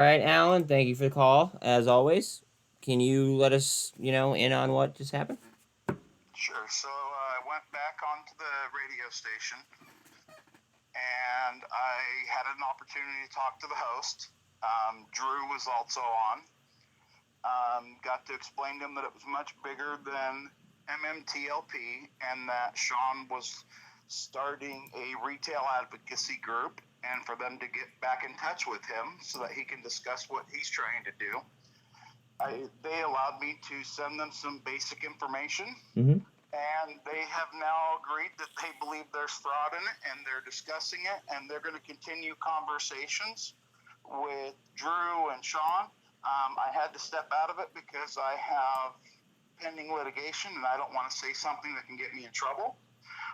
All right, Alan, thank you for the call, as always. Can you let us, in on what just happened? Sure. So I went back onto the radio station and I had an opportunity to talk to the host. Drew was also on. Got to explain to him that it was much bigger than MMTLP and that Sean was starting a retail advocacy group and for them to get back in touch with him so that he can discuss what he's trying to do. They allowed me to send them some basic information. Mm-hmm. And they have now agreed that they believe there's fraud in it, and they're discussing it, and they're going to continue conversations with Drew and Sean. I had to step out of it because I have pending litigation, and I don't want to say something that can get me in trouble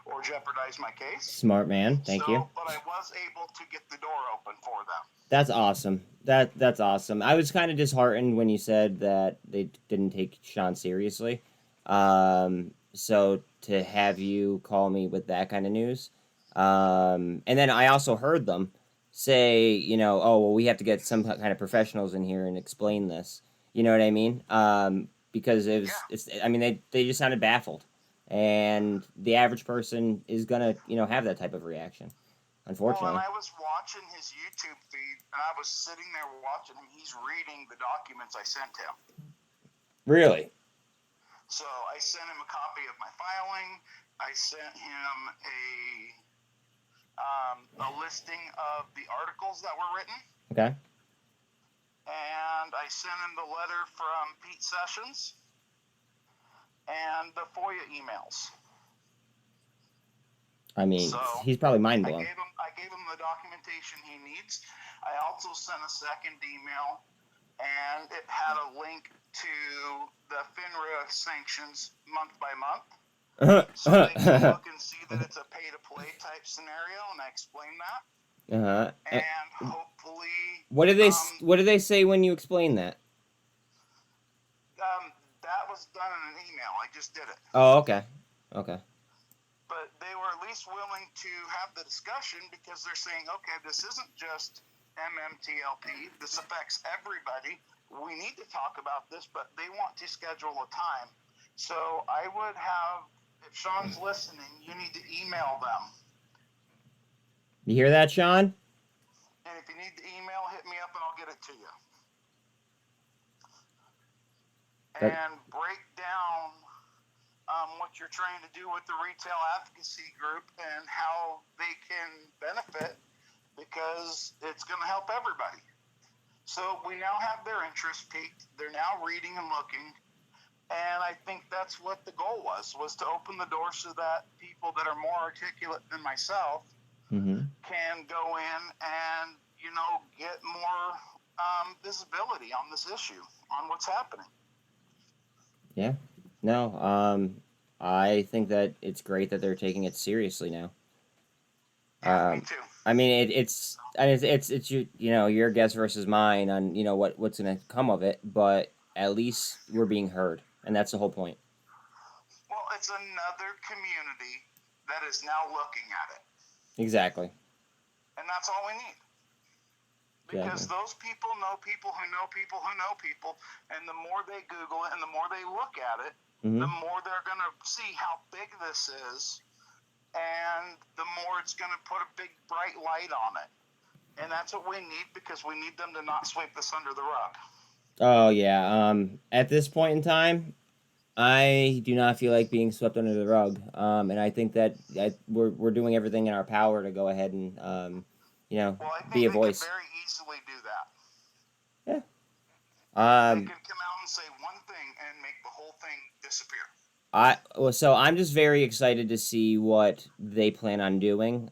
or jeopardize my case. Smart man, thank you. But I was able to get the door open for them. That's awesome. That's awesome. I was kind of disheartened when you said that they didn't take Sean seriously. So to have you call me with that kind of news, and then I also heard them say, oh well, we have to get some kind of professionals in here and explain this. You know what I mean? Because it's. I mean, they just sounded baffled, and the average person is gonna, have that type of reaction. Unfortunately. Well, and I was watching his YouTube feed, and I was sitting there watching him. He's reading the documents I sent him. Really? So I sent him a copy of my filing. I sent him a listing of the articles that were written. Okay. And I sent him the letter from Pete Sessions and the FOIA emails. I mean, he's probably mind blown. I gave him the documentation he needs. I also sent a second email, and it had a link to the FINRA sanctions month by month. So they can look and see that it's a pay-to-play type scenario, and I explained that. And hopefully... What do they say when you explain that? That was done in an email. I just did it. Oh, okay. Okay. But they were at least willing to have the discussion because they're saying, okay, this isn't just MMTLP. This affects everybody. We need to talk about this, but they want to schedule a time. So I would have, if Sean's listening, you need to email them. You hear that, Sean? And if you need the email, hit me up and I'll get it to you. And break down what you're trying to do with the retail advocacy group and how they can benefit because it's going to help everybody. So we now have their interest peaked. They're now reading and looking. And I think that's what the goal was to open the door so that people that are more articulate than myself can go in and, get more visibility on this issue, on what's happening. Yeah. No, I think that it's great that they're taking it seriously now. Yeah, me too. I mean, it's your guess versus mine on what's going to come of it, but at least we're being heard, and that's the whole point. Well, it's another community that is now looking at it. Exactly. And that's all we need. Because those people know people who know people who know people, and the more they Google it and the more they look at it, the more they're going to see how big this is, and the more it's going to put a big bright light on it. And that's what we need because we need them to not sweep this under the rug. Oh, yeah. At this point in time, I do not feel like being swept under the rug. And I think that we're doing everything in our power to go ahead and, be a voice. Could very easily do that. Yeah. They can come out and say one thing and make the whole thing disappear. So I'm just very excited to see what they plan on doing.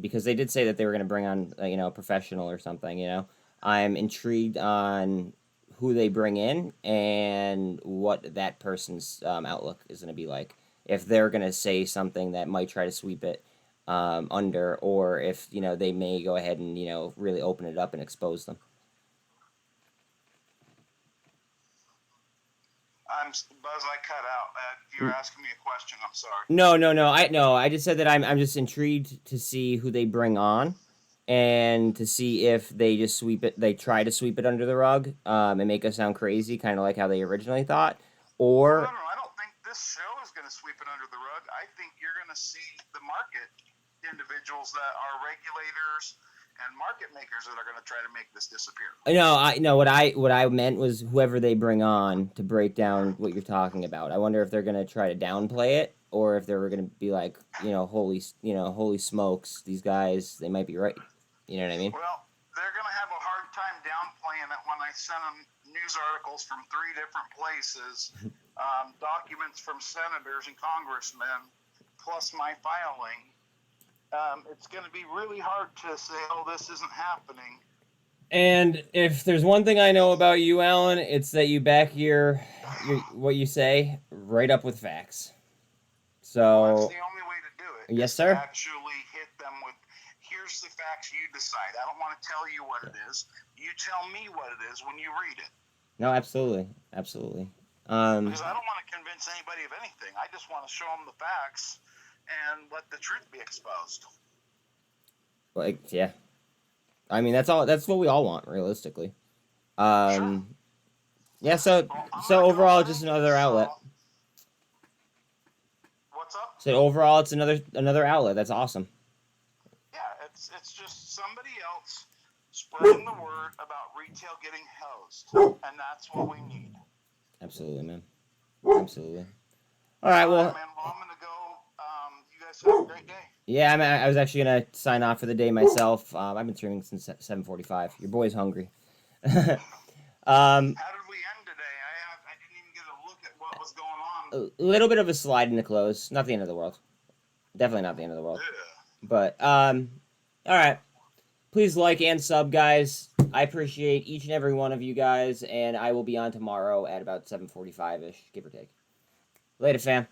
Because they did say that they were going to bring on, a professional or something. I'm intrigued on who they bring in and what that person's outlook is going to be like. If they're going to say something that might try to sweep it under, or if they may go ahead and really open it up and expose them. Buzz, I cut out. If you were asking me a question, I'm sorry. No. I just said that I'm just intrigued to see who they bring on, and to see if they just they try to sweep it under the rug, and make us sound crazy, kind of like how they originally thought, or No, I don't think this show is going to sweep it under the rug. I think you're going to see the market individuals that are regulators and market makers that are going to try to make this disappear. No, what I meant was whoever they bring on to break down what you're talking about. I wonder if they're gonna try to downplay it, or if they're gonna be like, holy smokes, these guys, they might be right. You know what I mean? Well, they're going to have a hard time downplaying it when I send them news articles from 3 different places, documents from senators and congressmen, plus my filing. It's going to be really hard to say, oh, this isn't happening. And if there's one thing I know about you, Alan, it's that you back your what you say right up with facts. So well, that's the only way to do it. Yes, sir. Actually hit them with, here's the facts, you decide. I don't want to tell you what it is. You tell me what it is when you read it. No, absolutely. Absolutely. Because I don't want to convince anybody of anything. I just want to show them the facts and let the truth be exposed. Like, yeah. I mean, that's what we all want, realistically. Sure. Yeah, so overall, just another outlet. What's up? So overall, it's another outlet. That's awesome. Yeah, it's just somebody else spreading the word about retail getting hosed, and that's what we need. Absolutely, man. Absolutely. All right, well, man, I'm gonna go. You guys have a great day. Yeah, I was actually gonna sign off for the day myself. I've been streaming since 7:45. Your boy's hungry. How did we end today? I didn't even get a look at what was going on. A little bit of a slide into close. Not the end of the world. Definitely not the end of the world. Yeah. But all right. Please like and sub, guys. I appreciate each and every one of you guys, and I will be on tomorrow at about 7:45 ish, give or take. Later, fam.